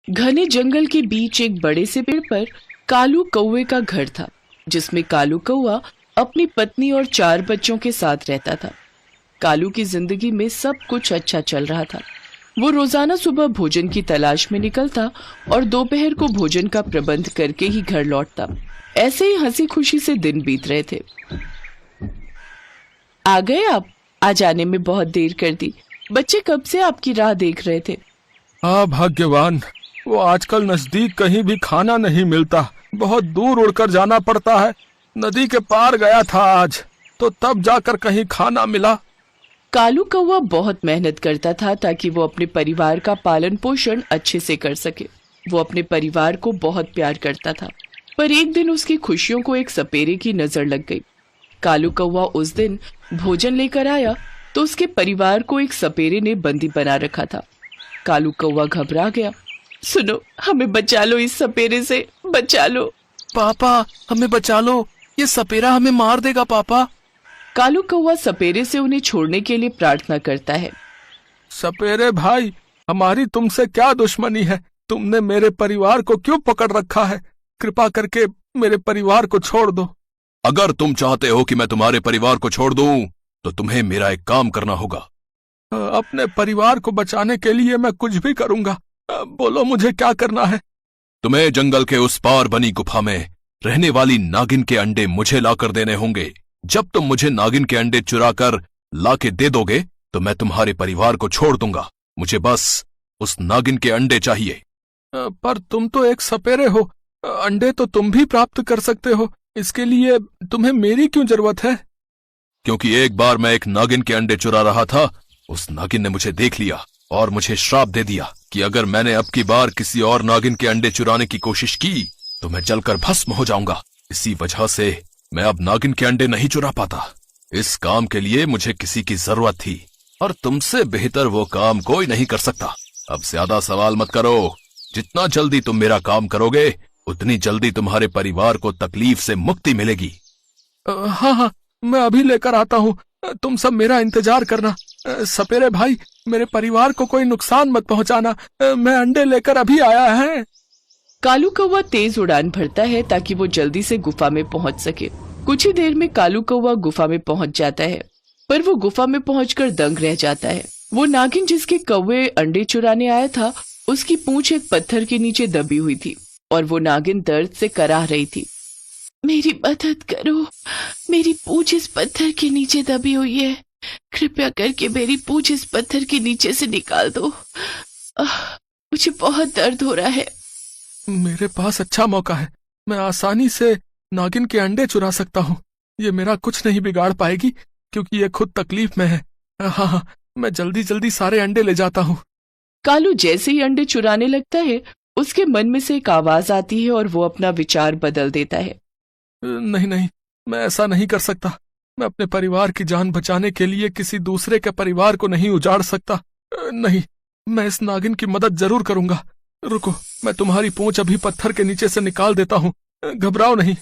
घने जंगल के बीच एक बड़े से पेड़ पर कालू कौवे का घर था, जिसमें कालू कौवा अपनी पत्नी और 4 बच्चों के साथ रहता था। कालू की जिंदगी में सब कुछ अच्छा चल रहा था। वो रोजाना सुबह भोजन की तलाश में निकलता और दोपहर को भोजन का प्रबंध करके ही घर लौटता। ऐसे ही हंसी खुशी से दिन बीत रहे थे। आ गए आप? आज आने में बहुत देर कर दी। बच्चे कब से आपकी राह देख रहे थे। हाँ भाग्यवान, वो आजकल नजदीक कहीं भी खाना नहीं मिलता, बहुत दूर उड़कर जाना पड़ता है। नदी के पार गया था आज, तो तब जाकर कहीं खाना मिला। कालू कौवा बहुत मेहनत करता था ताकि वो अपने परिवार का पालन पोषण अच्छे से कर सके। वो अपने परिवार को बहुत प्यार करता था, पर एक दिन उसकी खुशियों को एक सपेरे की नजर लग गई। कालू कौवा उस दिन भोजन लेकर आया तो उसके परिवार को एक सपेरे ने बंदी बना रखा था। कालू कौवा घबरा गया। सुनो, हमें बचा लो, इस सपेरे से बचा लो। पापा हमें बचा लो, ये सपेरा हमें मार देगा पापा। कालू कौवा सपेरे से उन्हें छोड़ने के लिए प्रार्थना करता है। सपेरे भाई, हमारी तुमसे क्या दुश्मनी है? तुमने मेरे परिवार को क्यों पकड़ रखा है? कृपा करके मेरे परिवार को छोड़ दो। अगर तुम चाहते हो कि मैं तुम्हारे परिवार को छोड़ दूं, तो तुम्हें मेरा एक काम करना होगा। अपने परिवार को बचाने के लिए मैं कुछ भी करूंगा। बोलो मुझे क्या करना है? तुम्हें जंगल के उस पार बनी गुफा में रहने वाली नागिन के अंडे मुझे लाकर देने होंगे। जब तुम मुझे नागिन के अंडे चुराकर लाके दे दोगे तो मैं तुम्हारे परिवार को छोड़ दूंगा। मुझे बस उस नागिन के अंडे चाहिए। पर तुम तो एक सपेरे हो, अंडे तो तुम भी प्राप्त कर सकते हो। इसके लिए तुम्हें मेरी क्यों जरूरत है? क्योंकि एक बार मैं एक नागिन के अंडे चुरा रहा था, उस नागिन ने मुझे देख लिया और मुझे श्राप दे दिया कि अगर मैंने अब की बार किसी और नागिन के अंडे चुराने की कोशिश की तो मैं जलकर भस्म हो जाऊंगा। इसी वजह से मैं अब नागिन के अंडे नहीं चुरा पाता। इस काम के लिए मुझे किसी की जरूरत थी और तुमसे बेहतर वो काम कोई नहीं कर सकता। अब ज्यादा सवाल मत करो। जितना जल्दी तुम मेरा काम करोगे, उतनी जल्दी तुम्हारे परिवार को तकलीफ से मुक्ति मिलेगी। हाँ हाँ, मैं अभी लेकर आता हूँ। तुम सब मेरा इंतजार करना। सपेरे भाई, मेरे परिवार को कोई नुकसान मत पहुँचाना। मैं अंडे लेकर अभी आया है। कालू कौवा तेज उड़ान भरता है ताकि वो जल्दी से गुफा में पहुंच सके। कुछ ही देर में कालू कौवा गुफा में पहुंच जाता है, पर वो गुफा में पहुंचकर दंग रह जाता है। वो नागिन जिसके कौवे अंडे चुराने आया था, उसकी पूंछ एक पत्थर के नीचे दबी हुई थी और वो नागिन दर्द से कराह रही थी। मेरी मदद करो, मेरी पूंछ इस पत्थर के नीचे दबी हुई है। कृपया करके मेरी पूंछ इस पत्थर के नीचे से निकाल दो। मुझे बहुत दर्द हो रहा है। मेरे पास अच्छा मौका है। मैं आसानी से नागिन के अंडे चुरा सकता हूँ। ये मेरा कुछ नहीं बिगाड़ पाएगी क्योंकि ये खुद तकलीफ में है। हाँ हाँ, मैं जल्दी जल्दी सारे अंडे ले जाता हूँ। कालू जैसे ही अंडे चुराने लगता है, उसके मन में से एक आवाज आती है और वो अपना विचार बदल देता है। नहीं नहीं, मैं ऐसा नहीं कर सकता। मैं अपने परिवार की जान बचाने के लिए किसी दूसरे के परिवार को नहीं उजाड़ सकता। नहीं, मैं इस नागिन की मदद जरूर करूंगा। रुको, मैं तुम्हारी पूंछ अभी पत्थर के नीचे से निकाल देता हूँ। घबराओ नहीं।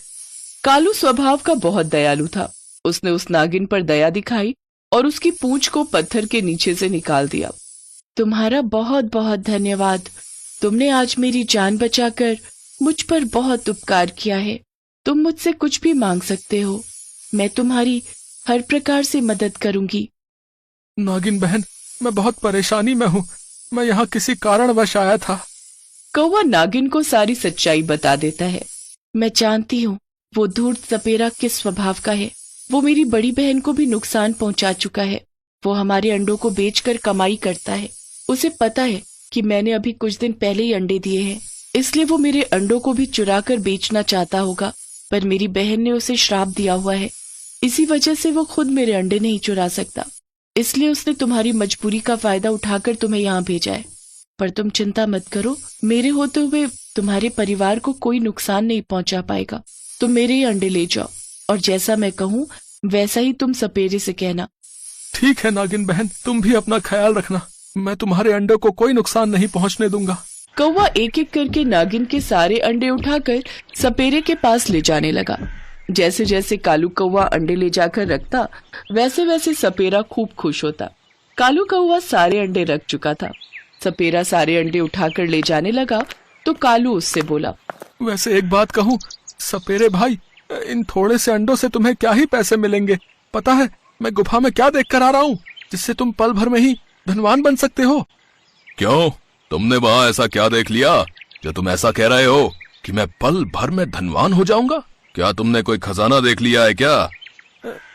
कालू स्वभाव का बहुत दयालु था। उसने उस नागिन पर दया दिखाई और उसकी पूंछ को पत्थर के नीचे से निकाल दिया। तुम्हारा बहुत बहुत धन्यवाद। तुमने आज मेरी जान बचाकर मुझ पर बहुत उपकार किया है। तुम मुझसे कुछ भी मांग सकते हो, मैं तुम्हारी हर प्रकार से मदद करूंगी। नागिन बहन, मैं बहुत परेशानी में हूँ। मैं यहाँ किसी कारणवश आया था। कौवा नागिन को सारी सच्चाई बता देता है। मैं जानती हूँ वो धूर्त सपेरा किस स्वभाव का है। वो मेरी बड़ी बहन को भी नुकसान पहुंचा चुका है। वो हमारे अंडों को बेचकर कमाई करता है। उसे पता है कि मैंने अभी कुछ दिन पहले ही अंडे दिए हैं, इसलिए वो मेरे अंडों को भी चुरा कर बेचना चाहता होगा। पर मेरी बहन ने उसे श्राप दिया हुआ है, इसी वजह से वो खुद मेरे अंडे नहीं चुरा सकता। इसलिए उसने तुम्हारी मजबूरी का फायदा उठाकर तुम्हें यहाँ भेजा है। पर तुम चिंता मत करो, मेरे होते हुए तुम्हारे परिवार को कोई नुकसान नहीं पहुंचा पाएगा। तुम मेरे ही अंडे ले जाओ और जैसा मैं कहूँ वैसा ही तुम सपेरे से कहना। ठीक है नागिन बहन, तुम भी अपना ख्याल रखना। मैं तुम्हारे अंडे को कोई नुकसान नहीं पहुंचने दूंगा। कौवा एक एक करके नागिन के सारे अंडे उठाकर सपेरे के पास ले जाने लगा। जैसे जैसे कालू कौवा अंडे ले जाकर रखता, वैसे वैसे सपेरा खूब खुश होता। कालू कौवा सारे अंडे रख चुका था। सपेरा सारे अंडे उठाकर ले जाने लगा तो कालू उससे बोला, वैसे एक बात कहूँ सपेरे भाई, इन थोड़े से अंडों से तुम्हें क्या ही पैसे मिलेंगे। पता है मैं गुफा में क्या देख कर आ रहा हूँ जिससे तुम पल भर में ही धनवान बन सकते हो। क्यों, तुमने वहाँ ऐसा क्या देख लिया जो तुम ऐसा कह रहे हो कि मैं पल भर में धनवान हो जाऊंगा? क्या तुमने कोई खजाना देख लिया है क्या?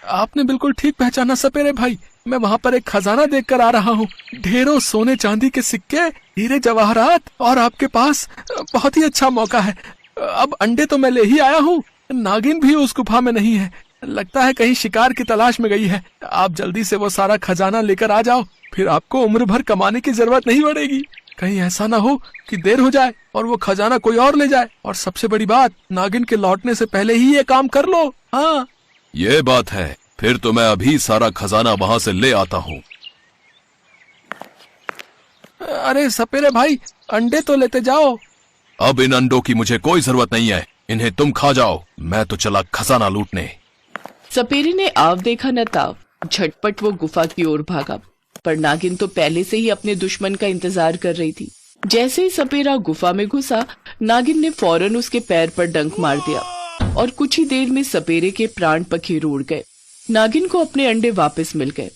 आपने बिल्कुल ठीक पहचाना सपेरे भाई, मैं वहाँ पर एक खजाना देख कर आ रहा हूँ। ढेरों सोने चांदी के सिक्के, हीरे जवाहरात, और आपके पास बहुत ही अच्छा मौका है। अब अंडे तो मैं ले ही आया हूँ, नागिन भी उस गुफा में नहीं है, लगता है कहीं शिकार की तलाश में गई है। आप जल्दी से वो सारा खजाना लेकर आ जाओ, फिर आपको उम्र भर कमाने की जरूरत नहीं पड़ेगी। कहीं ऐसा ना हो कि देर हो जाए और वो खजाना कोई और ले जाए। और सबसे बड़ी बात, नागिन के लौटने से पहले ही ये काम कर लो। हाँ, ये बात है, फिर तो मैं अभी सारा खजाना वहाँ से ले आता हूँ। अरे सपेरे भाई, अंडे तो लेते जाओ। अब इन अंडों की मुझे कोई जरूरत नहीं है, इन्हें तुम खा जाओ, मैं तो चला खजाना लूटने। सपेरे ने आव देखा न ताव, झटपट वो गुफा की ओर भागा, पर नागिन तो पहले से ही अपने दुश्मन का इंतजार कर रही थी। जैसे ही सपेरा गुफा में घुसा, नागिन ने फौरन उसके पैर पर डंक मार दिया और कुछ ही देर में सपेरे के प्राण पखेरु उड़ गए। नागिन को अपने अंडे वापस मिल गए,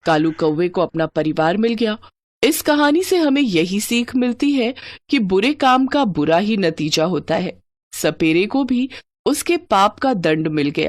कालू कौवे को अपना परिवार मिल गया। इस कहानी से हमें यही सीख मिलती है कि बुरे काम का बुरा ही नतीजा होता है। सपेरे को भी उसके पाप का दंड मिल गया।